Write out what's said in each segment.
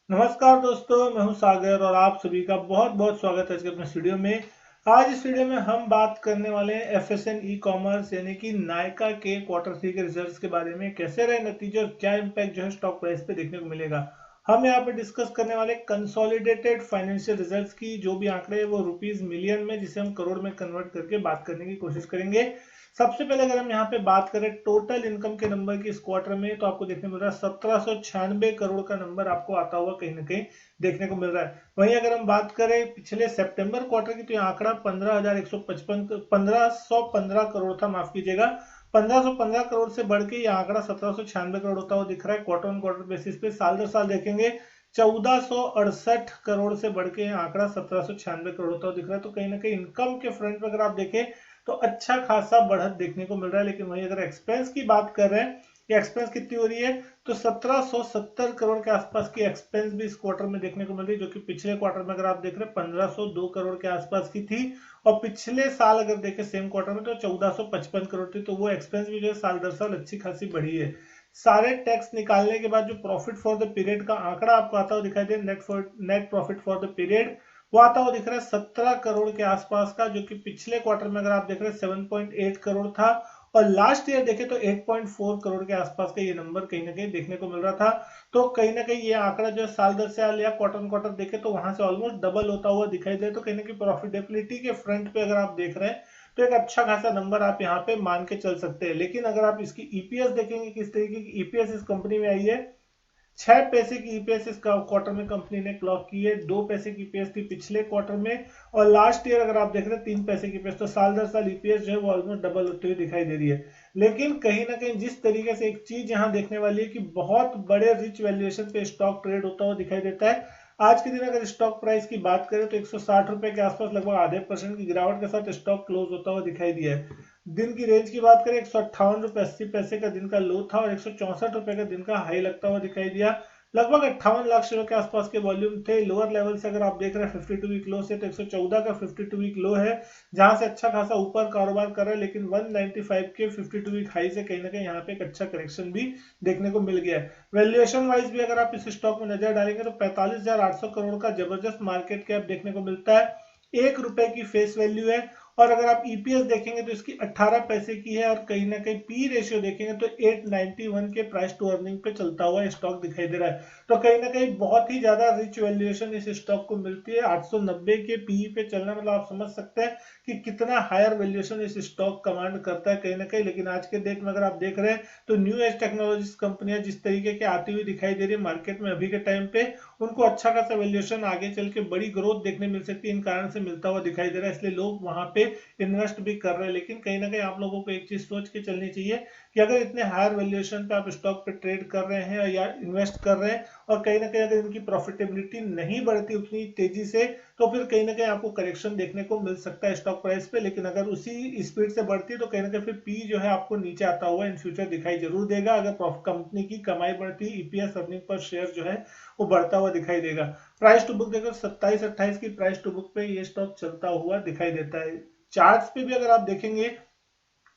नमस्कार दोस्तों, मैं हूं सागर और आप सभी का बहुत बहुत स्वागत है आज के अपने स्टूडियो में। आज इस वीडियो में हम बात करने वाले हैं एफएसएन ई कॉमर्स यानी कि नायका के क्वार्टर 3 के रिजल्ट्स के बारे में। कैसे रहे नतीजे और क्या इम्पैक्ट जो है स्टॉक प्राइस पे देखने को मिलेगा। हम यहाँ पे डिस्कस करने वाले कंसोलिडेटेड फाइनेंशियल रिजल्ट्स की जो भी आंकड़े हैं वो रुपीज मिलियन में, जिसे हम करोड़ में कन्वर्ट करके बात करने की कोशिश करेंगे। सबसे पहले अगर हम यहाँ पे बात करें टोटल इनकम के नंबर की इस क्वार्टर में, तो आपको देखने मिल रहा है 1796 करोड़ का नंबर आपको आता हुआ कहीं ना कहीं देखने को मिल रहा है। वहीं अगर हम बात करें पिछले सितंबर क्वार्टर की, तो ये आंकड़ा 15,155 करोड़ था, माफ कीजिएगा। 1515 करोड़ से बढ़ के ये आंकड़ा 1796 करोड़ होता हुआ दिख रहा है। क्वार्टर ऑन क्वार्टर बेसिस पे साल दर साल देखेंगे 1468 करोड़ से बढ़ के आंकड़ा 1796 करोड़ होता हुआ दिख रहा है। तो कहीं ना कहीं इनकम के फ्रंट पर अगर आप देखें तो अच्छा खासा बढ़त देखने को मिल रहा है। लेकिन वहीं अगर एक्सपेंस की बात कर रहे हैं कि एक्सपेंस कितनी हो रही है, तो 1770 करोड़ के आसपास की एक्सपेंस भी इस क्वार्टर में देखने को मिल रही है, जो कि पिछले क्वार्टर में अगर आप देख रहे हैं 1502 करोड़ के आसपास की थी। और पिछले साल अगर देखें सेम क्वार्टर में तो 1455 करोड़ थी। तो वो एक्सपेंस भी जो है साल दर साल अच्छी खासी बढ़ी है। सारे टैक्स निकालने के बाद जो प्रॉफिट फॉर द पीरियड का आंकड़ा आपको आता हुआ दिखाई दे, net profit for the period, वो आता हुआ दिख रहा है 17 करोड़ के आसपास का, जो कि पिछले क्वार्टर में अगर आप देख रहे हैं 7.8 करोड़ था। और लास्ट ईयर देखे तो 8.4 करोड़ के आसपास का ये नंबर कहीं ना कहीं देखने को मिल रहा था। तो कहीं ना कहीं ये आंकड़ा जो है साल दर साल या क्वार्टर क्वार्टर देखे तो वहां से ऑलमोस्ट डबल होता हुआ दिखाई दे। तो कहीं ना कहीं प्रॉफिटेबिलिटी के फ्रंट पे अगर आप देख रहे हैं तो एक अच्छा खासा नंबर आप यहाँ पे मान के चल सकते हैं। लेकिन अगर आप इसकी ईपीएस देखेंगे, किस तरीके की ईपीएस इस कंपनी में आई है, 6 पैसे की ईपीएस इस क्वार्टर में कंपनी ने क्लॉक की है। 2 पैसे की ईपीएस थी पिछले क्वार्टर में, और लास्ट ईयर अगर आप देख रहे हैं 3 पैसे की ईपीएस। तो साल दर साल ईपीएस जो है वो ऑलमोस्ट डबल होती हुई दिखाई दे रही है। लेकिन कहीं ना कहीं जिस तरीके से एक चीज यहाँ देखने वाली है कि बहुत बड़े रिच वैल्यूएशन पे स्टॉक ट्रेड होता हुआ दिखाई देता है। आज के दिन अगर स्टॉक प्राइस की बात करें तो 160 रुपए के आसपास लगभग ½ % की गिरावट के साथ स्टॉक क्लोज होता हुआ दिखाई दिया है। दिन की रेंज की बात करें 158 रुपए 80 पैसे का दिन का लो था, और 164 रुपए का दिन का हाई लगता हुआ दिखाई दिया। लगभग 58 लाख शेयरों के आसपास के वॉल्यूम थे। लोअर लेवल से अगर आप देख रहे हैं 52 वीक लो से, तो 114 का 52 वीक लो है, जहां से अच्छा खासा ऊपर कारोबार कर रहा है। लेकिन 195 के 52 वीक हाई से कहीं ना कहीं यहाँ पे एक अच्छा करेक्शन भी देखने को मिल गया है। वैल्यूएशन वाइज भी अगर आप इस स्टॉक में नजर डालेंगे तो 45,800 करोड़ का जबरदस्त मार्केट कैप देखने को मिलता है। ₹1 की फेस वैल्यू है। और अगर आप ईपीएस देखेंगे तो इसकी 18 पैसे की है, और कहीं ना कहीं पी रेशियो देखेंगे तो 891 के प्राइस टू अर्निंग पे चलता हुआ स्टॉक दिखाई दे रहा है। तो कहीं ना कहीं बहुत ही ज्यादा रिच वैल्यूएशन इस स्टॉक को मिलती है। 890 के पी पे चलना, मतलब आप समझ सकते हैं कि कितना हायर वैल्यूएशन इस स्टॉक कमांड करता है कहीं ना कहीं। लेकिन आज के डेट में अगर आप देख रहे हैं तो न्यू एज टेक्नोलॉजीज कंपनियां जिस तरीके के आती हुई दिखाई दे रही है मार्केट में अभी के टाइम पे, उनको अच्छा खासा वैल्यूएशन आगे चल के बड़ी ग्रोथ देखने मिल सकती है, इन कारण से मिलता हुआ दिखाई दे रहा है। इसलिए लोग वहां पे इन्वेस्ट भी कर रहे हैं। लेकिन कहीं ना कहीं आप लोगों को एक चीज सोच के चलनी चाहिए कि अगर इतने हायर वैल्यूएशन पे आप स्टॉक पे ट्रेड कर रहे हैं या इन्वेस्ट कर रहे हैं, और कहीं ना कहीं अगर इनकी प्रॉफिटेबिलिटी नहीं बढ़ती उतनी तेजी से, तो फिर कहीं ना कहीं आपको करेक्शन देखने को मिल सकता है स्टॉक प्राइस पे। लेकिन अगर उसी स्पीड से बढ़ती है तो कहीं ना कहीं फिर पी जो है आपको नीचे आता हुआ इन फ्यूचर दिखाई जरूर देगा। अगर कंपनी की कमाई बढ़ती है, ईपीएस अर्निंग पर शेयर जो है वो बढ़ता हुआ दिखाई देगा। प्राइस टू बुक देखो 27-28 की प्राइस टू बुक पे ये स्टॉक चलता हुआ दिखाई देता है। चार्ट्स पे भी अगर आप देखेंगे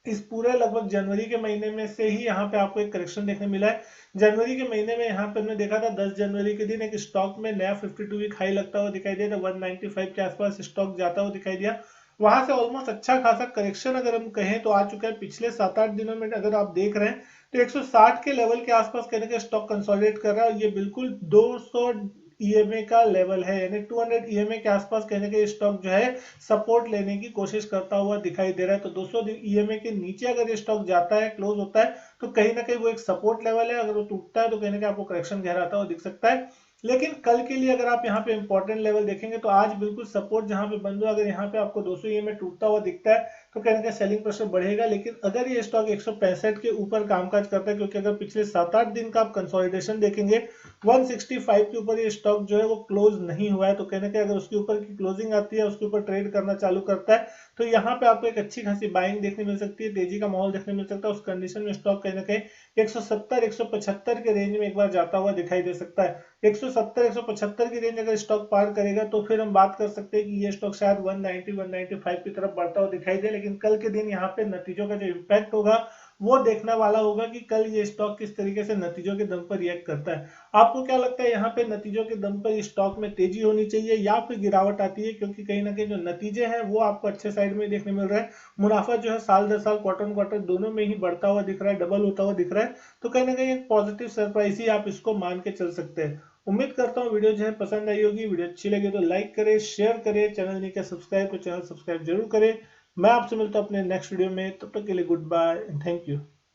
इस पूरे लगभग जनवरी के महीने में से ही यहाँ पे आपको एक करेक्शन देखने मिला है। जनवरी के महीने में यहाँ पे हमने देखा था 10 जनवरी के दिन एक स्टॉक में नया 52 वीक हाई लगता हुआ दिखाई दिया था, 195 के आसपास स्टॉक जाता हुआ दिखाई दिया। वहां से ऑलमोस्ट अच्छा खासा करेक्शन अगर हम कहें तो आ चुका है। पिछले 7-8 दिनों में अगर आप देख रहे हैं तो 160 के लेवल के आसपास कहने का स्टॉक कंसोलिडेट कर रहा है, और ये बिल्कुल 200 ईएमए का लेवल है, यानी 200 ईएमए के आसपास कहने का स्टॉक जो है सपोर्ट लेने की कोशिश करता हुआ दिखाई दे रहा है। तो 200 ईएमए के नीचे अगर ये स्टॉक जाता है, क्लोज होता है, तो कहीं ना कहीं वो एक सपोर्ट लेवल है। अगर वो टूटता है तो कहीं ना कहीं आपको करेक्शन गहराता हुआ दिख सकता है। लेकिन कल के लिए अगर आप यहाँ पे इंपॉर्टेंट लेवल देखेंगे तो आज बिल्कुल सपोर्ट जहां पे बंद हुआ, अगर यहाँ पे आपको 200 ईएमए टूटता हुआ दिखता है तो कहीं ना कहीं सेलिंग प्रेशर बढ़ेगा। लेकिन अगर ये स्टॉक 165 के ऊपर कामकाज करता है, क्योंकि अगर पिछले 7-8 दिन का आप कंसोलिडेशन देखेंगे 165 के ऊपर ये स्टॉक जो है वो क्लोज नहीं हुआ है, तो कहने के अगर उसके ऊपर की क्लोजिंग आती है, उसके ऊपर ट्रेड करना चालू करता है, तो यहाँ पे आपको एक अच्छी खासी बाइंग देखने मिल सकती है, तेजी का माहौल देखने मिल सकता है। उस कंडीशन में स्टॉक कहीं ना कहीं 170 175 के रेंज में एक बार जाता हुआ दिखाई दे सकता है। 170 175 की रेंज अगर स्टॉक पार करेगा तो फिर हम बात कर सकते हैं कि ये स्टॉक शायद 190 195 की तरफ बढ़ता हुआ दिखाई दे। लेकिन कल के दिन यहाँ पे नतीजों का जो इम्पैक्ट होगा वो देखने वाला होगा कि कल ये स्टॉक किस तरीके से नतीजों के दम पर रिएक्ट करता है। आपको क्या लगता है यहाँ पे नतीजों के दम पर स्टॉक में तेजी होनी चाहिए या फिर गिरावट आती है, क्योंकि कहीं ना कहीं जो नतीजे हैं वो आपको अच्छे साइड में देखने मिल रहा है, मुनाफा जो है साल दर साल क्वार्टर ऑन क्वार्टर दोनों में ही बढ़ता हुआ दिख रहा है, डबल होता हुआ दिख रहा है, तो कहीं ना कहीं एक पॉजिटिव सरप्राइज ही आप इसको मान के चल सकते हैं। उम्मीद करता हूँ वीडियो जो है पसंद आई होगी। वीडियो अच्छी लगे तो लाइक करें, शेयर करें, चैनल नहीं किया सब्सक्राइब तो चैनल सब्सक्राइब जरूर करें। मैं आपसे मिलता हूँ अपने नेक्स्ट वीडियो में, तब तक के लिए goodbye and thank you.